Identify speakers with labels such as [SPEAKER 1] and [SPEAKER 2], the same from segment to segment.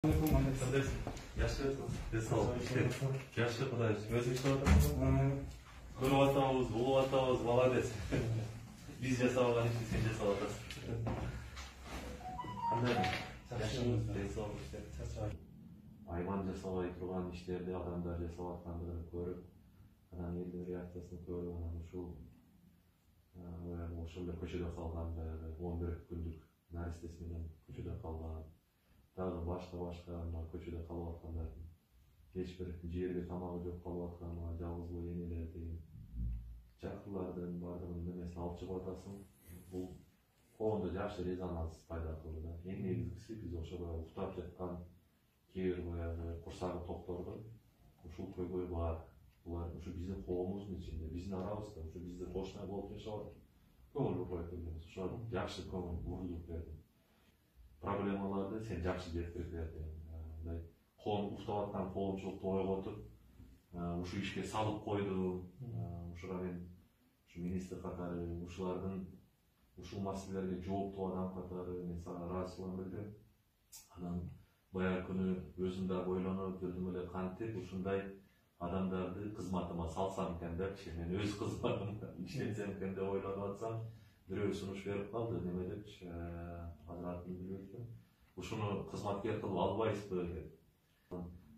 [SPEAKER 1] Кандайсың? Жакшы, денсаулык, жакшы, Кудай өзүң иштеп атасың? Көрүп атабыз, улуп атабыз, молодец. Биз жасап алган ишти сен жасап атасың. Кандай? Жакшымы? Денсаулык, айбан жасабай турган иштерди адамдар жасап аткандыгын көрүп, анан элдин реакциясын көрүп, анан ошол эле көчөдө калган 11 күндүк наристеси менен көчөдө калган, дагы башка көчөдө калып аткандардын эч бир жерге тамагы жок калып аткан жалгыз энелер деген жакырлардын баардыгынын немесин алып чыгып атасың. Бул коомдо жакшы резонанс пайда кылды да. Эң негизгиси биз ошол уктап жаткан кээ бир курсагы токторду ушул көйгөй бар. Булар ушу биздин коомубуздун ичинде, биздин арабызда, ушу биздин кошуна болуп жашап атат. Көңүл бурбай келебиз. Ошо жакшы көңүл бурулуп берди. Проблемаларды сен жакшы жеткирип бердиң. Мындай коом уктап аткан коомчулукту ойготуп, ушу ишке салып койду. Ушуга мен ушу министр катары ушулардын ушул маселелерге жооптуу адам катары мен сага ыраазычылыгымды билдирем. Анан баягы күнү өзүм дагы ойлонуп жүрдүм эле, кантип ушундай адамдарды кызматыма салсам экен депчи, мен өз кызматымда иштетсем экен деп ойлонуп атсам, бирөө сунуш берип калды. Неме депчи, азыр атын билбей экен. Ушуну кызматкер кылып албайсызбы деп.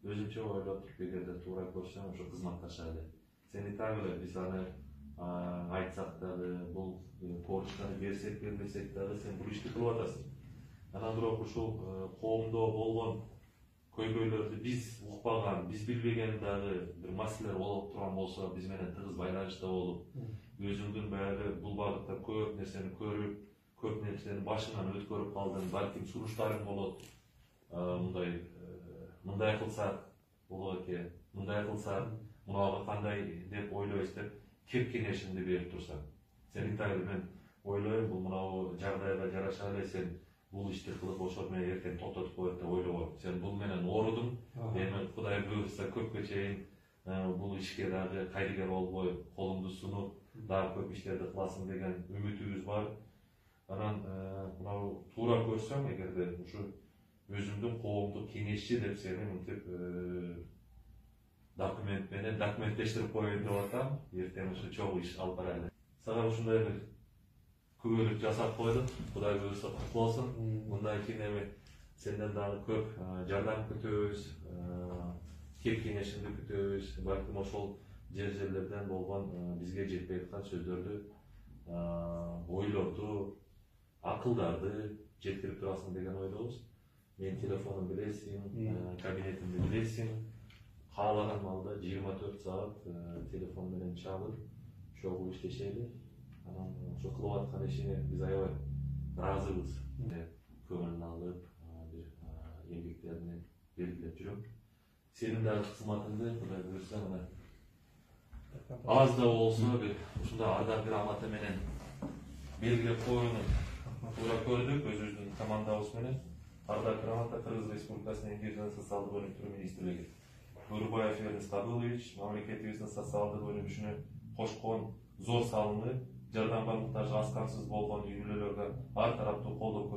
[SPEAKER 1] Өзүмчө ойлоп туруп, эгерде туура көрсөм, ошо кызматташа эле. Сен так эле биз аны айтсак дагы, бул поручканы берсек бермесек дагы сен бул ишти кылып атасың. Анан бирок ушул коомдо болгон көйгөйлөрдү биз укпаган, биз билбеген дагы бир маселелер болуп турган болсо, биз менен тыгыз байланышта болуп, өзүңдүн баягы бул багытта көп нерсени көрүп, көп нерсени башыңан өткөрүп калдың, балким сунуштарың болот. Мындай кылсак болот экен, мындай кылсак мунага кандай деп ойлойсуз деп кеп кеңешиңди берип турсаң. Сен так мен ойлойм, бул мынау жагдайга жараша эле сен бул ишти кылып ошол менен эртең токтотуп коет деп ойлогом. Сен бул менен оорудуң. Эми Кудай буйрса көпкө чейин бул ишке дагы кайрыгер болбой, колуңду сунуп, дагы көп иштерди кыласың деген үмүтүбүз бар. Анан мынау туура көрсөм, эгерде ушу өзүмдүн коомдук кеңешчи деп сени мынтип документ менен документтештирип коеюн деп атам. Эртең ушу чогуу иш алып барайлы. Сага ушундай бир күбөлүк жасап койдук. Кудай буйрса кутлуу болсун. Мындан кийин эми сенден дагы көп жардам күтөбүз, кеп кеңешиңди күтөбүз. Балким ошол жерлерден болгон бизге жетпей аткан сөздөрдү, ойлорду, акылдарды жеткирип турасың деген ойдобуз. Мен телефонун билесиң, кабинетимди билесиң. Каалаган маалда 24 саат телефон менен чалып, чогуу иштешели. Анан ошо кылып аткан ишине биз аябай ыраазыбыз. Көңүлүн алып, бир эмгектерине белгилеп жүрөм. Сенин дагы кызматыңды Кудай буйрса мына аз да болсо бир ушундай ардак грамота менен белгилеп коюуну туура көрдүк өзүбүздүн командабыз менен. Ардак грамота Кыргыз Республикасынын Эмгек жана социалдык өнүктүрүү министрлиги Бурбаев Эрнест Абылович мамлекетибиздин социалдык өнүгүшүнө кошкон зор салымы, жардамга муктаж аз камсыз болгон үй бүлөлөргө ар тараптуу колдоо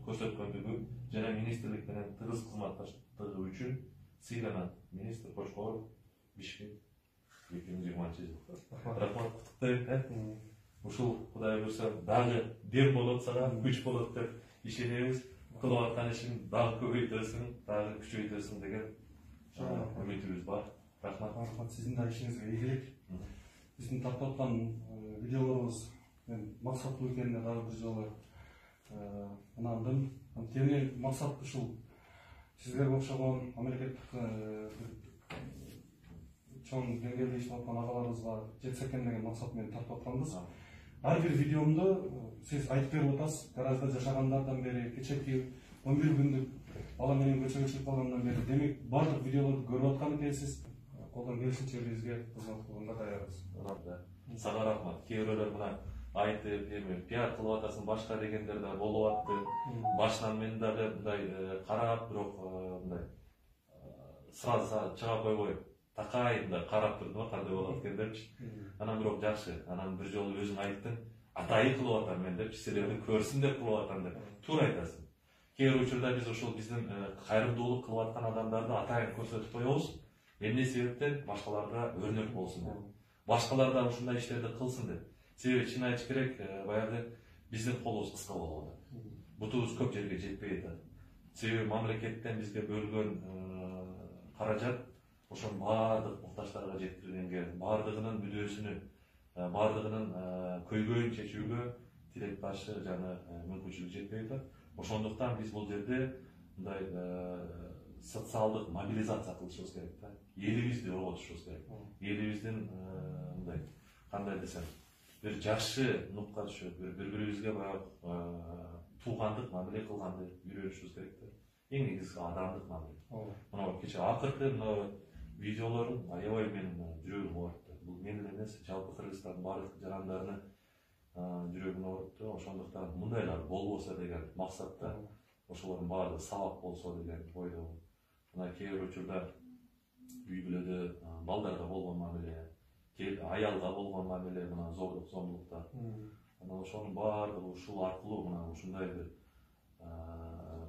[SPEAKER 1] көрсөткөндүгү жана министрлик менен тыгыз кызматташтыгы үчүн сыйланган министр Кошкоров Бишкек 2020 жыл. Рахмат, куттуктайм. Ушул Кудай буйрса дагы дем болот сага, күч болот деп ишенебиз. Кылып аткан ишин дагы көбөйтөсүң, дагы күчөйтөсүң деген үмүтүбүз бар. Рахмат.
[SPEAKER 2] Рахмат, сиздин да ишиңизге ийгилик. Биздин тартып аткан видеолорубуз максаттуу экенине дагы бир жолу ынандым. Анткени максат ушул сиздерге окшогон мамлекеттик чоң деңгээлде иштеп аткан агаларыбызга жетсе экен деген максат менен тартып атканбыз. Ар бир видеомду сиз айтып берип атасыз. Гаражда жашагандардан бери, кечээки 11 күндүк бала менен көчөгө чыгып калгандан бери, демек бардык видеолорду көрүп аткан экенсиз. Колдон келишинче бизге кызмат кылганга даярбыз.
[SPEAKER 1] Сага рахмат. Кээ бирөөлөр мына айтып, эми пиар кылып атасың башка дегендер да болуп атты. Башынан мен дагы мындай карап, бирок мындай сразу чыга койбой такайын да карап турдум кандай болот экен депчи. Анан бирок жакшы. Анан бир жолу өзүң айттың, атайын кылып атам мен депчи, силерди көрсүн деп кылып атам деп. Туура айтасың.
[SPEAKER 3] кээ бир учурда биз ошол биздин кайрымдуулук кылып аткан адамдарды атайын көрсөтүп коебуз. Эмне себептен? Башкаларга өрнөк болсун деп. Башкалар да ушундай иштерди кылсын деп. Себеби чын айтыш керек, баягы биздин колубуз кыска болуп атат. Бутубуз көп жерге жетпей атат. Себеби мамлекеттен бизге бөлгөн каражат ошонун баардык муктаждарга жеткиргенге, баардыгынын мүдөөсүнү, баардыгынын көйгөйүн чечүүгө тилекташы жана мүмкүнчүлүк жетпей атат. Ошондуктан биз бул жерде мындай социалдык мобилизация кылышыбыз керек да. Элибизди орготушубуз керек. Элибиздин мындай кандай десем, бир жакшы нукка түшүп, бири-бирибизге баягы туугандык мамиле кылганды үйрөнүшүбүз керек да. Эң негизгиси адамдык мамиле. Мына кечээ акыркы мына видеолорун аябай менин жүрөгүм оорутtu. Бул мен эле эмес, жалпы Кыргызстандын баардык жарандарынын жүрөгүн оорутtu. Ошондуктан мындайлар болбосо деген максатта ошолордун баардыгы сабак болсо деген ойдомун. Мына кээ бир учурда үй бүлөдө балдарга болгон мамиле, аялга болгон мамиле, мына зордук, зомбулуктар. Мына ошонун баардыгы ушул аркылуу, мына ушундай бир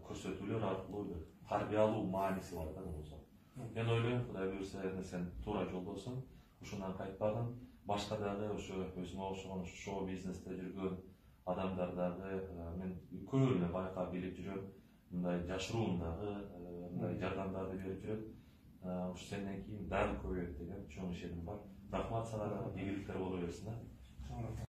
[SPEAKER 3] көрсөтүүлөр аркылуу бир тарбиялуу мааниси бар да бул. Мен ойлойм, Кудай буйрса, сен туура жолдосуң, ушундан кайтпагын, башка дагы ошо өзүмө окшогон шоу бизнесте жүргөн адамдар дагы мен көбүнө байкап билип жүрөм. Мындай жашыруун дагы, мындай жардамдарды берип жүрөт. Ушу сенден кийин дагы көбөйөт деген чоң ишеним бар. Рахмат сага, ийгиликтер боло берсин.